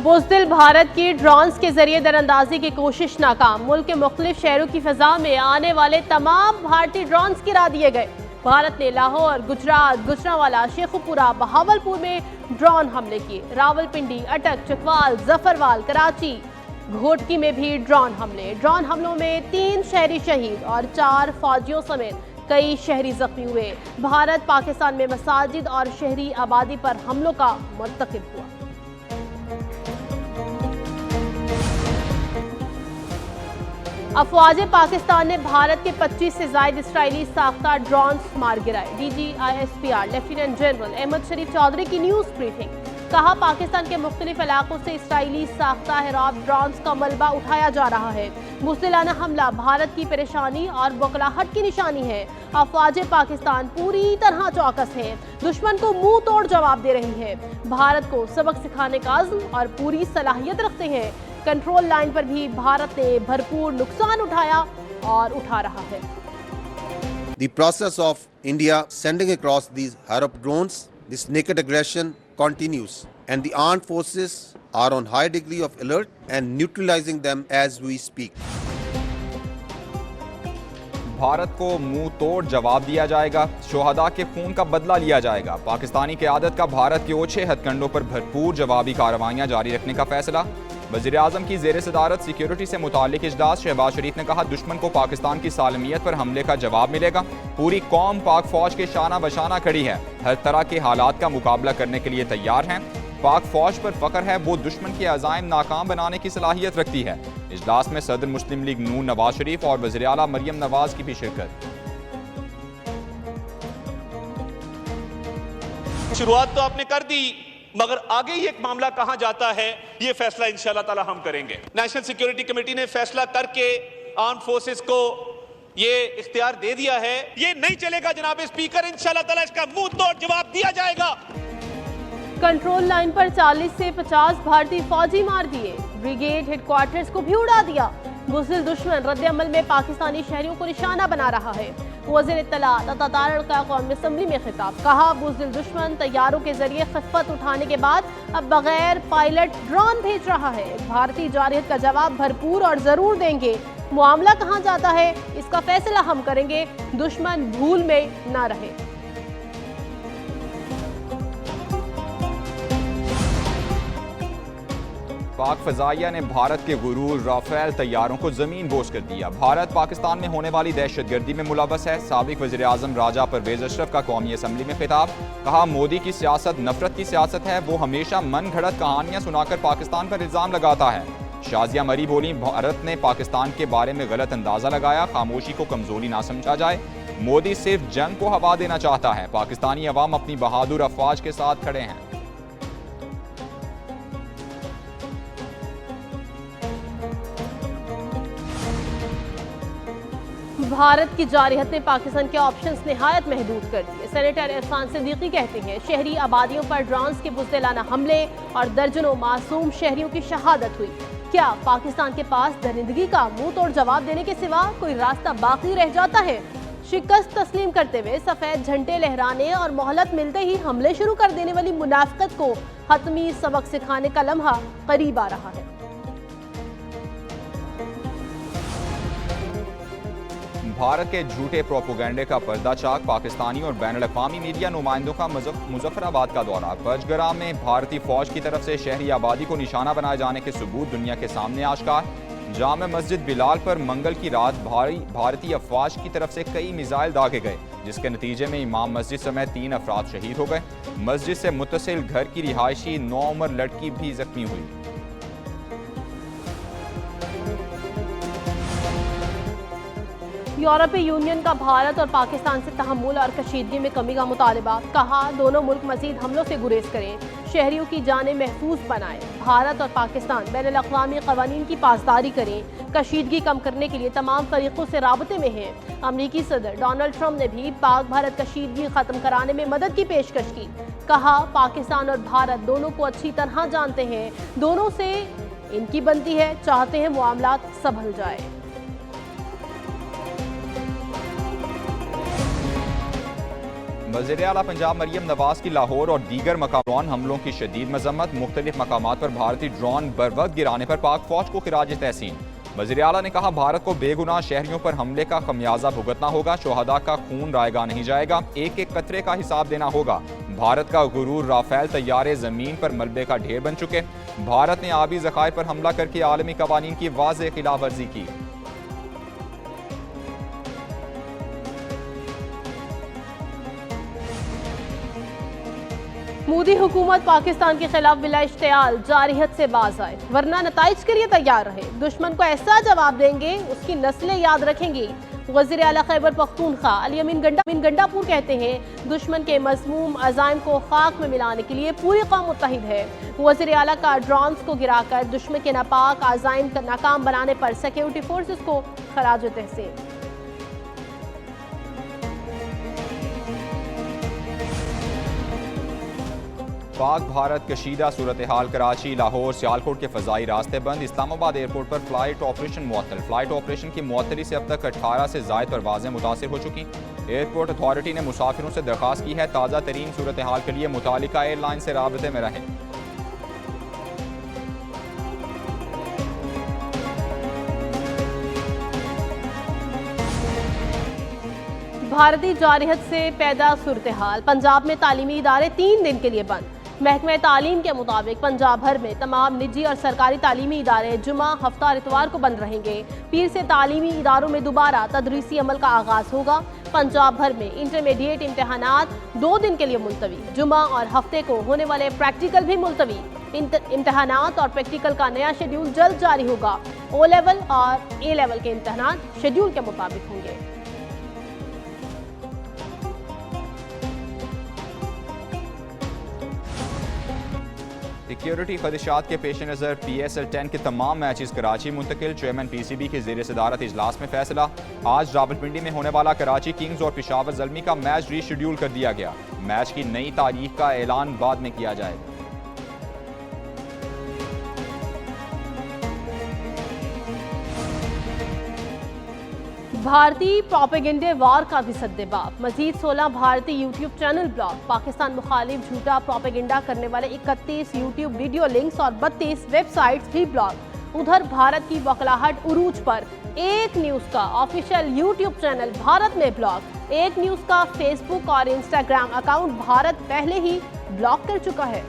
बुज़दिल भारत की ड्रोन्स के जरिए दरअंदाजी की कोशिश नाकाम। मुल्क के मुख्तलिफ शहरों की फिजा में आने वाले तमाम भारतीय ड्रोन्स गिरा दिए गए। भारत ने लाहौर, गुजरात, गुजरांवाला, शेखुपुरा, बहावलपुर में ड्रोन हमले किए। रावलपिंडी, अटक, चकवाल, जफरवाल, कराची, घोटकी में भी ड्रोन हमले। ड्रोन हमलों में 3 शहरी शहीद और 4 फौजियों समेत कई शहरी जख्मी हुए। भारत पाकिस्तान में मसाजिद और शहरी आबादी पर हमलों का मुर्तकिब हुआ। अफवाज पाकिस्तान ने भारत के 25 से ज्यादा इसराइली साख्ता ड्रोन्स मार गिराए। DGISPR लेफ्टिनेंट जनरल अहमद शरीफ चौधरी की न्यूज ब्रीफिंग। कहा, पाकिस्तान के मुख्तलिफ इलाकों से इसराइली साख्ता हिराब ड्रोन्स का मलबा उठाया जा रहा है। बुज़दिलाना हमला भारत की परेशानी और बौखलाहट की निशानी है। अफवाज पाकिस्तान पूरी तरह चौकस है, दुश्मन को मुंह तोड़ जवाब दे रही है। भारत को सबक सिखाने का अज़्म और पूरी सलाहियत रखते हैं। कंट्रोल लाइन पर भी भारत ने भरपूर नुकसान उठाया और उठा रहा है। The process of India sending across these Harap drones, this naked aggression continues, and the armed forces are on high degree of alert and neutralizing them as we speak. Bharat को मुंह तोड़ जवाब दिया जाएगा, शोहदा के खून का बदला लिया जाएगा। पाकिस्तानी क़यादत का भारत के ओछे हथकंडों पर भरपूर जवाबी कार्रवाइयाँ जारी रखने का फैसला। वज़ीर-ए-आज़म की ज़ेर सदारत सिक्योरिटी से मुताल्लिक इजलास। शहबाज शरीफ ने कहा, दुश्मन को पाकिस्तान की सालमियत पर हमले का जवाब मिलेगा। पूरी कौम पाक फौज के शाना बशाना खड़ी है, हर तरह के हालात का मुकाबला करने के लिए तैयार हैं। पाक फौज पर फख्र है, वो दुश्मन के अज़ाइम नाकाम बनाने की सलाहियत रखती है। इजलास में सदर मुस्लिम लीग नून नवाज शरीफ और वज़ीर आला मरियम नवाज की भी शिरकत। शुरुआत तो आपने कर दी, मगर आगे ही एक मामला कहां जाता है, ये फैसला इंशाअल्लाह ताला हम करेंगे। नेशनल सिक्योरिटी कमेटी ने फैसला करके आर्म फोर्सेस को ये इख्तियार दे दिया है। ये नहीं चलेगा जनाब स्पीकर, इंशाअल्लाह ताला इसका मुंह तोड़ जवाब दिया जाएगा। कंट्रोल लाइन पर 40 से 50 भारतीय फौजी मार दिए। ब्रिगेड हेडक्वार्टर्स को भी उड़ा दिया। बुज़दिल दुश्मन रद्द-ए-अमल में पाकिस्तानी शहरियों को निशाना बना रहा है। वज़ीर इत्तलात अता तारड़ का कौमी असम्बली में खिताब। कहा, बुज़दिल दुश्मन तैयारों के जरिए खिफ़त उठाने के बाद अब बगैर पायलट ड्रोन भेज रहा है। भारतीय जारहियत का जवाब भरपूर और जरूर देंगे। मामला कहाँ जाता है, इसका फैसला हम करेंगे। दुश्मन भूल में ना रहे। पाक फ़ज़ाइया ने भारत के गुरूर राफेल तैयारों को ज़मीन बोझ कर दिया। भारत पाकिस्तान में होने वाली दहशतगर्दी में मुलव्वस है। साबिक़ वज़ीर आज़म राजा परवेज़ अशरफ का कौमी असम्बली में खिताब। कहा, मोदी की सियासत नफरत की सियासत है, वो हमेशा मन घड़त कहानियाँ सुनाकर पाकिस्तान पर इल्ज़ाम लगाता है। शाजिया मरी बोली, भारत ने पाकिस्तान के बारे में गलत अंदाज़ा लगाया, खामोशी को कमज़ोरी ना समझा जाए। मोदी सिर्फ जंग को हवा देना चाहता है, पाकिस्तानी अवाम अपनी बहादुर अफवाज के साथ खड़े हैं। भारत की जारहियत ने पाकिस्तान के ऑप्शंस निहायत महदूद कर दिए। सेनेटर इरफान सिद्दीकी कहते हैं, शहरी आबादियों पर ड्रोन्स के बुज़दिलाना हमले और दर्जनों मासूम शहरियों की शहादत हुई। क्या पाकिस्तान के पास दरिंदगी का मुंह तोड़ जवाब देने के सिवा कोई रास्ता बाकी रह जाता है? शिकस्त तस्लीम करते हुए सफेद झंडे लहराने और मोहलत मिलते ही हमले शुरू कर देने वाली मुनाफिकत को हतमी सबक सिखाने का लम्हा करीब आ रहा है। भारत के झूठे प्रोपोगंडे का पर्दाचाक। पाकिस्तानी और बैनुल-अक़वामी मीडिया नुमाइंदों का मुजफ्फराबाद का दौरा। बजगरा में भारतीय फौज की तरफ से शहरी आबादी को निशाना बनाए जाने के सबूत दुनिया के सामने आश्कार। जामे मस्जिद बिलाल पर मंगल की रात भारतीय अफवाज की तरफ से कई मिसाइल दागे गए, जिसके नतीजे में इमाम मस्जिद समेत 3 अफराद शहीद हो गए। मस्जिद से मुत्तसिल घर की रिहायशी 9 उम्र लड़की भी जख्मी हुई। यूरोपीय यूनियन का भारत और पाकिस्तान से तहम्मुल और कशीदगी में कमी का मुतालबा। कहा, दोनों मुल्क मजीद हमलों से गुरेज करें, शहरियों की जानें महफूज बनाएं। भारत और पाकिस्तान बैनुल-अक़वामी क़वानीन की पासदारी करें, कशीदगी कम करने के लिए तमाम फरीकों से राबते में हैं। अमरीकी सदर डोनाल्ड ट्रंप ने भी पाक भारत कशीदगी ख़त्म कराने में मदद की पेशकश की। कहा, पाकिस्तान और भारत दोनों को अच्छी तरह जानते हैं, दोनों से इनकी बनती है, चाहते हैं मामलात संभल जाए। वज़ीर आला पंजाब मरियम नवाज की लाहौर और दीगर मकाम हमलों की शदीद मजम्मत। मुख्तलिफ मकामात पर भारतीय ड्रोन बर वक्त गिराने पर पाक फौज को खिराज तहसीन। वज़ीर आला ने कहा, भारत को बेगुनाह शहरियों पर हमले का खमियाजा भुगतना होगा। शोहदा का खून रायगा नहीं जाएगा, एक एक कतरे का हिसाब देना होगा। भारत का गुरूर राफेल तैयारे जमीन पर मलबे का ढेर बन चुके। भारत ने आबी ज़खायर पर हमला करके आलमी कवानीन की वाज़ेह खिलाफ वर्जी की। मोदी हुकूमत पाकिस्तान के खिलाफ बिला इश्तियाल जारहियत से बाज आए, वरना नताइज के लिए तैयार रहे। दुश्मन को ऐसा जवाब देंगे, उसकी नस्लें याद रखेंगी। वज़ीर आला खैबर पख्तूनख्वा अली अमीन गंडापुर कहते हैं, दुश्मन के मज़मूम अज़ाइम को खाक में मिलाने के लिए पूरी कौम मुत्तहिद है। वज़ीर आला का ड्रोन्स को गिराकर दुश्मन के नापाक अज़ाइम का नाकाम बनाने पर सिक्योरिटी फोर्सेस को खराज तहसीन। पाक भारत कशीदा सूरत हाल। कराची, लाहौर, सियालकोट के फ़ज़ाई रास्ते बंद। इस्लामाबाद एयरपोर्ट पर फ़्लाइट ऑपरेशन मुअत्तल। फ़्लाइट ऑपरेशन की मुअत्तली से अब तक 18 से ज़ायद परवाज़ें मुतासिर हो चुकी। एयरपोर्ट अथॉरिटी ने मुसाफिरों से दरख्वास्त की है, ताज़ा तरीन सूरत हाल के लिए मुतालिका एयरलाइन से राबते में रहें। भारतीय जारहियत से पैदा सूरत हाल। पंजाब में तालीमी इदारे 3 दिन के लिए बंद। महकमे तालीम के मुताबिक पंजाब भर में तमाम निजी और सरकारी तालीमी इदारे जुमा, हफ्ता और इतवार को बंद रहेंगे। पीर से तालीमी इदारों में दोबारा तदरीसी अमल का आगाज होगा। पंजाब भर में इंटरमीडिएट इम्तहानात 2 दिन के लिए मुलतवी। जुमा और हफ्ते को होने वाले प्रैक्टिकल भी मुलतवी। इम्तहानात और प्रैक्टिकल का नया शेड्यूल जल्द जारी होगा। ओ लेवल और ए लेवल के इम्तहानात शेड्यूल के मुताबिक होंगे। सिक्योरिटी खदशात के पेश नज़र PSL 10 के तमाम मैचेस कराची मुंतकिल। चेयरमैन PCB के ज़ेर सदारत इजलास में फैसला। आज रावलपिंडी में होने वाला कराची किंग्स और पेशावर ज़ल्मी का मैच रीशेड्यूल कर दिया गया। मैच की नई तारीख का ऐलान बाद में किया जाएगा। भारतीय प्रोपेगेंडे वार का भी सद्देबाब। मजीद 16 भारतीय यूट्यूब चैनल ब्लॉक। पाकिस्तान मुखालिफ झूठा प्रोपेगेंडा करने वाले 31 यूट्यूब वीडियो लिंक्स और 32 वेबसाइट्स भी ब्लॉक। उधर भारत की वकलाहट उरूज पर एक न्यूज़ का ऑफिशियल यूट्यूब चैनल भारत में ब्लॉक। एक न्यूज़ का फेसबुक और इंस्टाग्राम अकाउंट भारत पहले ही ब्लॉक कर चुका है।